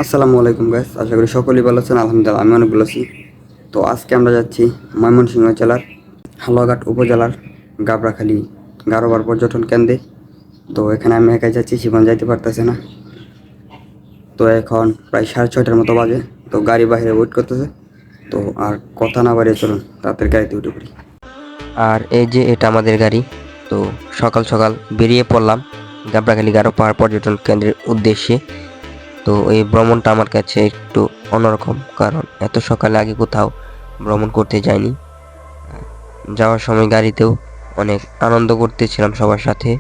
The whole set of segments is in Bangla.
আসসালামু আলাইকুম গাইস, আশা করি সকলেই ভালো আছেন। আলহামদুলিল্লাহ আমি অনেক ভালো আছি। তো আজকে আমরা যাচ্ছি ময়মনসিংহ জেলার হালুয়াঘাট উপজেলার গাবড়াখালী গারোবার পর্যটন কেন্দ্রে। তো এখানে আমি একাই যাচ্ছি, জীবন যাইতে পারতেছে না। তো এখন প্রায় 6:30টার মতো বাজে। তো গাড়ি বাইরে ওয়েট করতেছে। তো আর কথা না বাড়িয়ে চলুন তাড়াতাড়ি গাড়িতে উঠে পড়ি। আর এই যে এটা আমাদের গাড়ি। তো সকাল সকাল বেরিয়ে পড়লাম গাবড়াখালী গারো পাহাড় পর্যটন কেন্দ্রের উদ্দেশ্যে। তো এই ভ্রমণটা আমার কাছে একটু অন্যরকম, কারণ এত সকালে আগে কোথাও ভ্রমণ করতে যাইনি। যাওয়ার সময় গাড়িতেও অনেক আনন্দ করতেছিলাম সবার সাথে।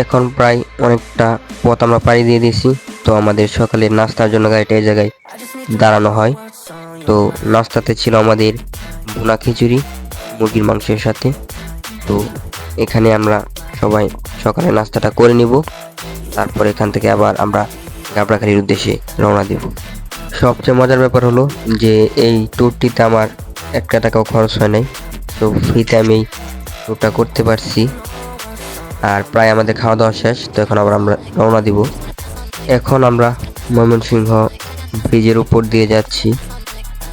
এখন প্রায় অনেকটা পথ আমরা পাড়ি দিয়ে দিয়েছি। তো আমাদের সকালের নাস্তার জন্য গাড়িটা এই জায়গায় দাঁড়ানো হয়। তো নাস্তাতে ছিল আমাদের ভুনা খিচুড়ি মুরগির মাংসের সাথে। তো এখানে আমরা সবাই সকালে নাস্তাটা করে নিব, তারপর এখান থেকে আবার আমরা গাবড়াখালীর উদ্দেশ্যে রওনা দেব। সবচেয়ে মজার ব্যাপার হলো যে এই ট্যুরটিতে আমার 1 টাকাও খরচ হয় নাই। তো ফ্রিতে আমি এই ট্যুরটা করতে পারছি। আর প্রায় আমাদের খাওয়া দাওয়া শেষ। তো এখন আবার আমরা রওনা দিব। এখন আমরা ময়মনসিংহ ব্রিজের উপর দিয়ে যাচ্ছি।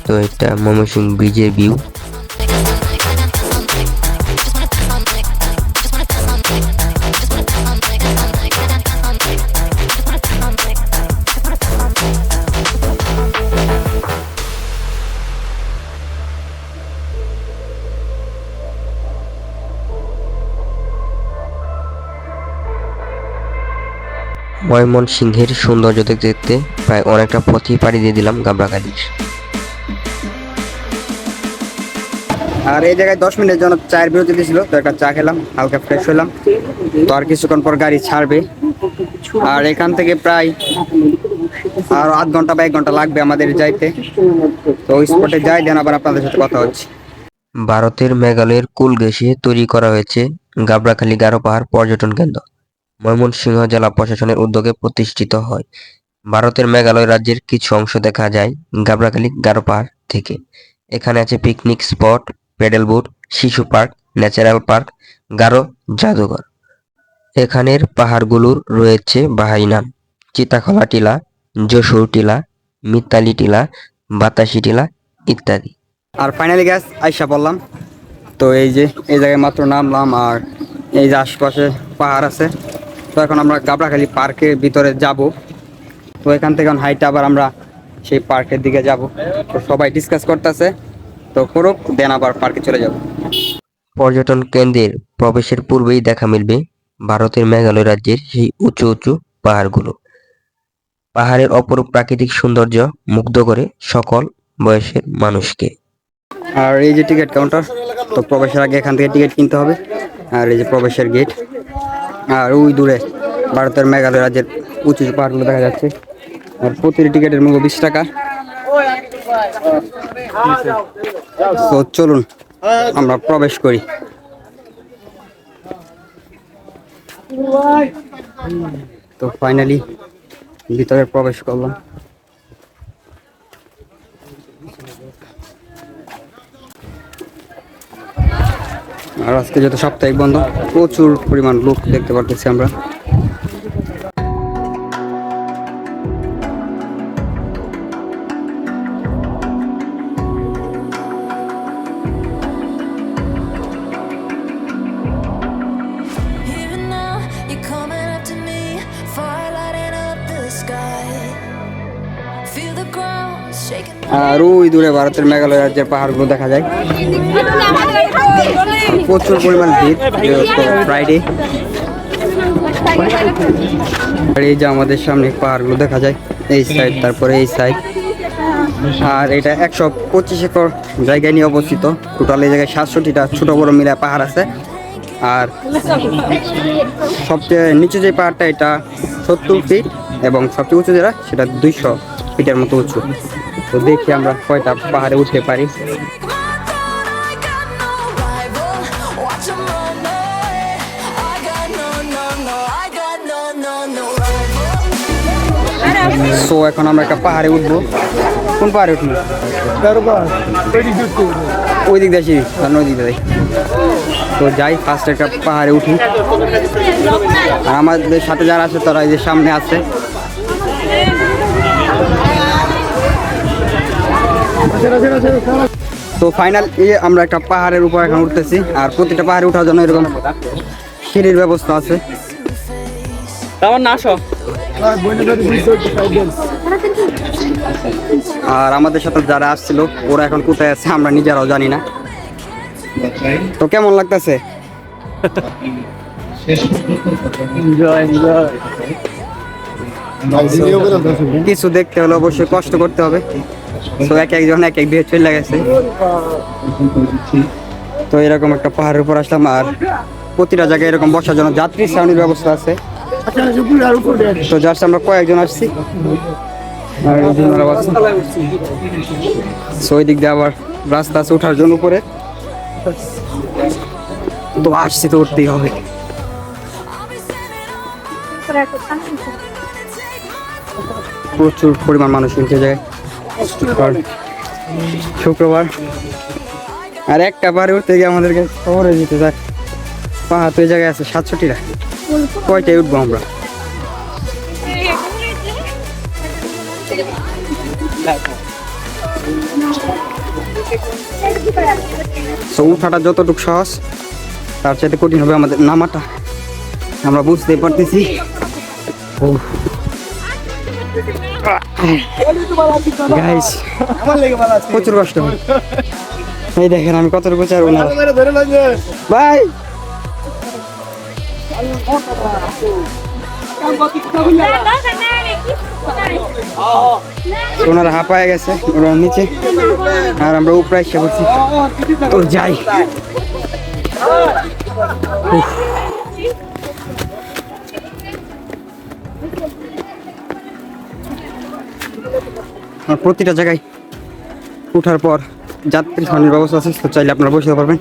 তো এটা ময়মনসিংহ ব্রিজের ভিউ। ময়মনসিংহের সৌন্দর্য দেখতে দেখতে প্রায় অনেকটা পথই পাড়ি দিয়ে দিলাম গাবড়াখালীর। আর এই জায়গায় 10 মিনিটের জন্য চায়ের বিরতি দিয়েছিল। তো একটা চা খেলাম, হালকা ফ্রেশ হলাম। তো আর কিছুক্ষণ পর গাড়ি ছাড়বে। আর এখান থেকে প্রায় আর আধ ঘন্টা বা 1 ঘন্টা লাগবে আমাদের যাইতে। তো ওই স্পটে যাই, দেন আবার আপনাদের সাথে কথা হচ্ছে। ভারতের মেঘালয়ের কুল ঘেঁষে তৈরি করা হয়েছে গাবড়াখালী গারো পাহাড় পর্যটন কেন্দ্র। ময়মনসিংহ জেলা প্রশাসনের উদ্যোগে প্রতিষ্ঠিত হয়। ভারতের মেঘালয় রাজ্যের কিছু অংশ দেখা যায় গাবড়াখালী গারো পাহাড় থেকে। এখানে আছে পিকনিক স্পট, প্যাডেল বোট, শিশু পার্ক, ন্যাচারাল পার্ক, গারো জাদুঘর। এখানের পাহাড়গুলোর রয়েছে বাহাই নাম, চিতাখলা টিলা, যশোর টিলা, মিতালি টিলা, বাতাসি টিলা ইত্যাদি। আর ফাইনালি গ্যাস আইসা পড়লাম। তো এই যে এই জায়গায় মাত্র নামলাম, আর এই যে আশপাশে পাহাড় আছে। তো এখন আমরা গাবড়াখালী পার্কের ভিতরে যাব। তো এখান থেকে হাইটে আবার আমরা সেই পার্কের দিকে যাব। তো সবাই ডিসকাস করতেছে, তো করুক, দেন আবার পার্কে চলে যাব। পর্যটন কেন্দ্রের প্রবেশের পূর্বেই দেখা মিলবে ভারতের মেঘালয় রাজ্যের সেই উঁচু উঁচু পাহাড়গুলো। পাহাড়ের অপরূপ প্রাকৃতিক সৌন্দর্য মুগ্ধ করে সকল বয়সের মানুষকে। আর এই যে টিকিট কাউন্টার, তো প্রবেশের আগে এখান থেকে টিকিট কিনতে হবে। আর এই যে প্রবেশের গেট। আর ওই দূরে ভারতের মেঘালয় রাজ্যের উঁচু উঁচু পাহাড়গুলো দেখা যাচ্ছে। আর প্রতিটি টিকিটের মূল্য 20 টাকা। তো চলুন আমরা প্রবেশ করি। তো ফাইনালি ভিতরে প্রবেশ করলাম। আর আজকে যেহেতু সাপ্তাহিক বন্ধ, প্রচুর পরিমাণ লোক দেখতে পারতেছি আমরা। আর ওই দূরে ভারতের মেঘালয় রাজ্যের পাহাড়গুলো দেখা যায়। প্রচুর পরিমাণ ভিড়, ফ্রাইডে। আর এই যে আমাদের সামনে পাহাড়গুলো দেখা যায়, এই সাইড, তারপরে এই সাইড। আর এটা 125 একর জায়গায় নিয়ে অবস্থিত। টোটাল এই জায়গায় 67টা ছোট বড় মিলা পাহাড় আছে। আর সবচেয়ে নিচু যে পাহাড়টা, এটা 70 ফিট, এবং সবচেয়ে উঁচু যেটা সেটা 200 ফিটের মতো উঁচু। তো দেখি আমরা কয়টা পাহাড়ে উঠতে পারি। সো এখন আমরা একটা পাহাড়ে উঠবো। কোন পাহাড়ে উঠবো? ওই দিক দিয়ে নদী দিকে। তো যাই ফার্স্ট একটা পাহাড়ে উঠি। আর আমাদের সাথে যারা আছে তারা এই যে সামনে আছে। তো ফাইনাল আমরা একটা পাহাড়ের উপর এখন উঠতেছি। আর প্রতিটা পাহাড়ে ওঠার জন্য এরকম সিঁড়ির ব্যবস্থা আছে। আর আমাদের সাথে যারা আসছিল ওরা এখন কোথায় আছে আমরা নিজেরাও জানি না। তো কেমন লাগতেছে? কিছু দেখতে হলে অবশ্যই কষ্ট করতে হবে। তো এক একজন এক এক দিয়ে চলে গেছে। তো এরকম একটা পাহাড়ের উপর আসলাম। আর প্রতিটা জায়গায় এরকম বসার জন্য যাত্রী শ্রেণীর ব্যবস্থা আছে। তো জাস্ট আমরা কয়েকজন আসছি। আর ওই দিক দিয়ে আবার রাস্তা আছে ওঠার জন্য উপরে। তো আসছি তো উঠতেই হবে। প্রচুর পরিমাণ মানুষ উঠে যায় শুক্রবার। আর একটা পাহাড়ে উঠতে গিয়ে আমাদেরকে শহরে যেতে যায়। পাহাড় তো এই জায়গায় আছে 67টা। কয়টায় উঠবো আমরা? উঠাটা যতটুকু সহজ তার চাইতে কঠিন হবে আমাদের নামাটা, আমরা বুঝতে পারতেছি। গাইস প্রচুর কষ্ট হয়। এই দেখেন আমি কতটুকু চাই ভাই। ওনারা হাঁপায় গেছে, ওরা নিচে আর আমরা উপরে এসে পড়ছি। তো যাই। আর প্রতিটা জায়গায় উঠার পর যাত্রী শ্রেণীর ব্যবস্থা আছে, তো চাইলে আপনারা বসতে পারবেন।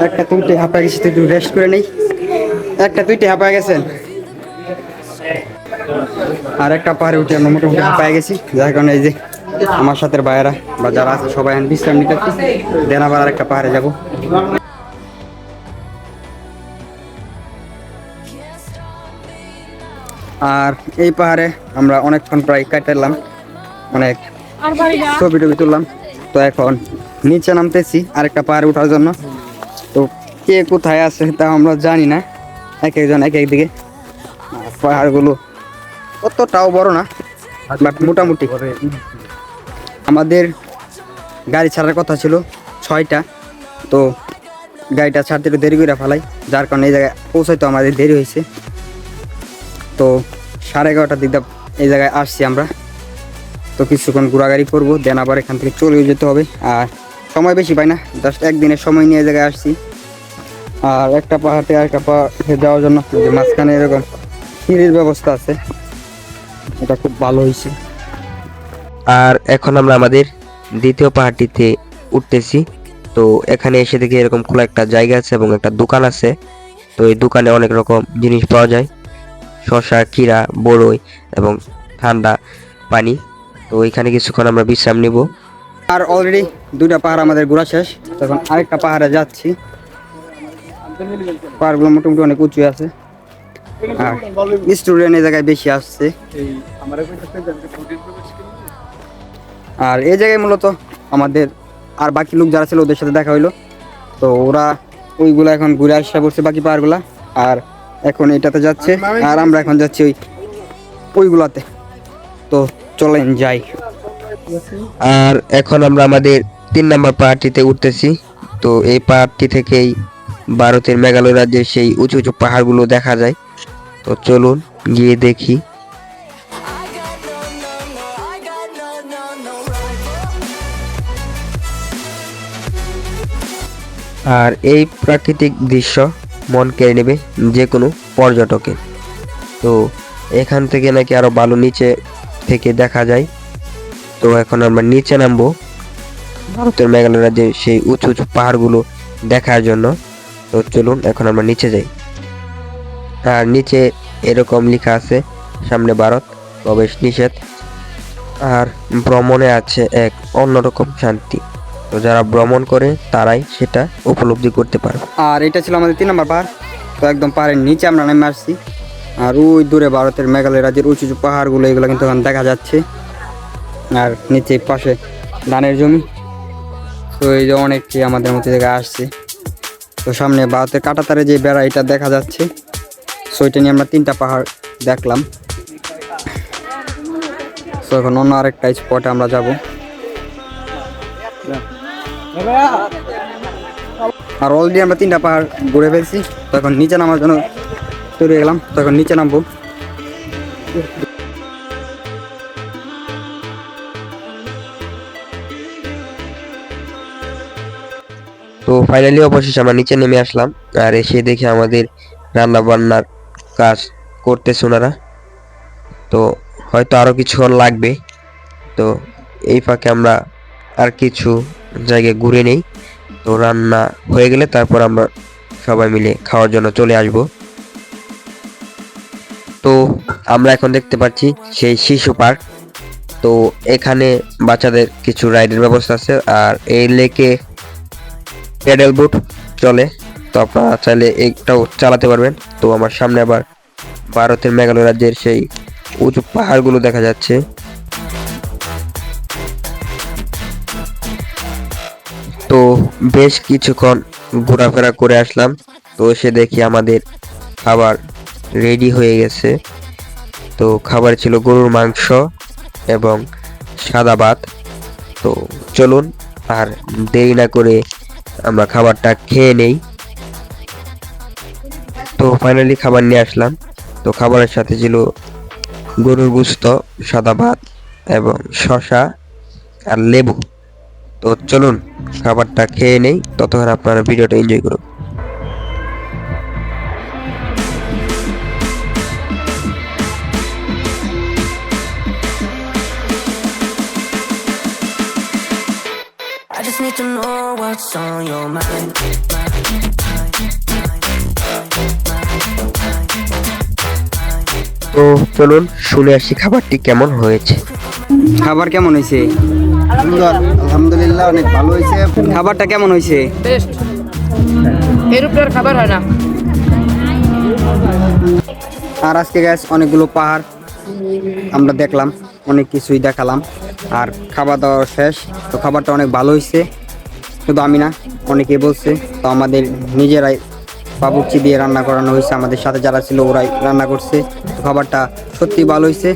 একটা দুইটে হাঁপায় গেছি, তো একটু রেস্ট করে নেই। একটা দুইটে হাঁপায় গেছেন আর একটা পাহাড়ে উঠে আমরা মোটামুটি হাঁপায় গেছি। যার কারণে এই যে আমার সাথে ভাইয়েরা বা যারা আছে সবাই বিশ্রাম নিতে দেন আবার আর একটা পাহাড়ে যাব। আর এই পাহাড়ে আমরা অনেকক্ষণ প্রায় কাটালাম, অনেক ছবি টবি তুললাম। তো এখন নিচে নামতেছি আরেকটা পাহাড়ে ওঠার জন্য। তো কে কোথায় আছে তা আমরা জানি না, এক একজন এক এক দিকে। পাহাড়গুলো অতটাও বড় না, বাট মোটামুটি। আমাদের গাড়ি ছাড়ার কথা ছিল 6টা, তো গাড়িটা ছাড়তে একটু দেরি করে ফেলাই, যার কারণে এই জায়গায় পৌঁছাইতে আমাদের দেরি হয়েছে। তো 11:30টার দিকটা এই জায়গায় আসছি আমরা। তো কিছুক্ষণ ঘোরাঘুরি করবো, দেন আবার এখান থেকে চলে যেতে হবে। আর সময় বেশি পাই না, জাস্ট একদিনের সময় নিয়ে এই জায়গায় আসছি। আর একটা পাহাড়ে আর একটা পাহাড়ে যাওয়ার জন্য যে মাঝখানে এরকম সিঁড়ির ব্যবস্থা আছে, এটা খুব ভালো হয়েছে। আর এখন আমরা আমাদের দ্বিতীয় পাহাড়টিতে উঠতেছি। তো এখানে এসে দেখি এরকম খোলা একটা জায়গা আছে এবং একটা দোকান আছে। তো এই দোকানে অনেক রকম জিনিস পাওয়া যায়, শসা, ক্ষীরা, বড়ই এবং ঠান্ডা পানি। তো এখানে কিছুক্ষণ আমরা বিশ্রাম নিব। আর অলরেডি 2টা পাহাড় আমাদের ঘোরা শেষ, তখন আরেকটা পাহাড়ে যাচ্ছি। পাহাড়গুলো মোটামুটি অনেক উঁচু আছে, আর স্টুডেন্ট এই জায়গায় বেশি আসছে। আর এই জায়গায় মূলত আমাদের আর বাকি লোক যারা ছিল ওদের সাথে দেখা হইলো। তো ওরা ওইগুলো এখন ঘুরে আসা করছে বাকি পাহাড়গুলা, আর এখন এটাতে যাচ্ছে। আর আমরা এখন যাচ্ছি ওইগুলাতে। তো চলেন যাই। আর এখন আমরা আমাদের 3 নম্বর পাহাড়টিতে উঠতেছি। তো এই পাহাড়টি থেকেই ভারতের মেঘালয় রাজ্যের সেই উঁচু উঁচু পাহাড়গুলো দেখা যায়। তো চলুন গিয়ে দেখি। আর এই প্রাকৃতিক দৃশ্য মন কেড়ে নেবে যে কোনো পর্যটকের। তো এখান থেকে নাকি আরো ভালো নিচে থেকে দেখা যায়। তো এখন আমরা নিচে নামবো ভারতের মেঘালয় রাজ্যের সেই উঁচু উঁচু পাহাড়গুলো দেখার জন্য। তো চলুন এখন আমরা নিচে যাই। আর নিচে এরকম লেখা আছে, সামনে ভারত, প্রবেশ নিষেধ। আর ভ্রমণে আছে এক অন্যরকম শান্তি। তো যারা ভ্রমণ করে তারাই সেটা উপলব্ধি করতে পারবে। আর এটা ছিল আমাদের 3 নম্বর পাহাড়। তো একদম পাহাড়ের নিচে আমরা নেমে আসছি। আর ওই দূরে ভারতের মেঘালয় রাজ্যের উঁচু উঁচু পাহাড়গুলো এগুলো কিন্তু এখন দেখা যাচ্ছে। আর নিচে পাশে ধানের জমি। তো এই যে অনেকে আমাদের মতো জায়গায় আসছে। তো সামনে ভারতের কাঁটাতারে যে বেড়া এটা দেখা যাচ্ছে। সো এটা নিয়ে আমরা 3টা পাহাড় দেখলাম। সো এখন অন্য আরেকটা স্পটে আমরা যাব। আর অলরেডি আমরা 3টা পাহাড় ঘুরে ফেলছি। তো এখন নিচে নামার জন্য তৈরি হয়ে গেলাম। তো এখন নিচে নামবো। তো ফাইনালি অবশেষে আমরা নিচে নেমে আসলাম। আর এসে দেখি আমাদের রান্না বান্নার কাজ করতেছে ওনারা। তো হয়তো আরো কিছুক্ষণ লাগবে। তো এই ফাঁকে আমরা আর কিছু জায়গায় ঘুরে নেই। তো রান্না হয়ে গেলে তারপর আমরা সবাই মিলে খাওয়ার জন্য চলে আসব। তো আমরা এখন দেখতে পাচ্ছি সেই শিশু পার্ক। তো এখানে বাচ্চাদের কিছু রাইডের ব্যবস্থা আছে। আর এই লেকে প্যাডেল বোট চলে। তো আপনারা চাইলে একটাও চালাতে পারবেন। তো আমার সামনে আবার ভারতের মেঘালয় রাজ্যের সেই উঁচু পাহাড়গুলো দেখা যাচ্ছে। তো বেশ কিছুক্ষণ ঘোরাফেরা করে আসলাম। তো এসে দেখি আমাদের খাবার রেডি হয়ে গেছে। তো খাবার ছিল গরুর মাংস এবং সাদা ভাত। তো চলুন আর দেরি না করে আমরা খাবারটা খেয়ে নেই। তো ফাইনালি খাবার নিয়ে আসলাম। তো খাবারের সাথে ছিল গরুর গোশত, সাদা ভাত এবং শসা আর লেবু। তো চলুন খাবারটা খেয়ে নেই, ততক্ষণ আপনারা ভিডিওটা এনজয় করুন। I just need to know what's on your mind. তো চলুন শুনে আসি খাবারটি কেমন হয়েছে। খাবার কেমন হয়েছে? আলহামদুলিল্লাহ অনেক ভালো হয়েছে। খাবারটা কেমন হয়েছে? বেস্ট এরূপের খাবার হয় না। আর আজকে গ্যাস অনেকগুলো পাহাড় আমরা দেখলাম, অনেক কিছুই দেখালাম। আর খাওয়া দাওয়া শেষ। তো খাবারটা অনেক ভালো হয়েছে। শুধু আমি না, অনেকেই বলছে। তো আমাদের নিজেরাই বাবুর্চি দিয়ে রান্না করানো হয়েছে। আমাদের সাথে যারা ছিল ওরাই রান্না করছে। তো খাবারটা সত্যি ভালো হয়েছে।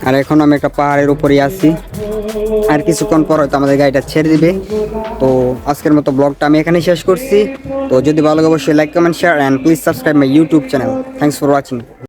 আর এখন আমি একটা পাহাড়ের উপরেই আছি। আর কিছুক্ষণ পর হয়তো আমাদের গাড়িটা ছেড়ে দিবে। তো আজকের মতো ব্লগটা আমি এখানেই শেষ করছি। তো যদি ভালো লাগে অবশ্যই like comment share and please subscribe my YouTube channel. Thanks for watching.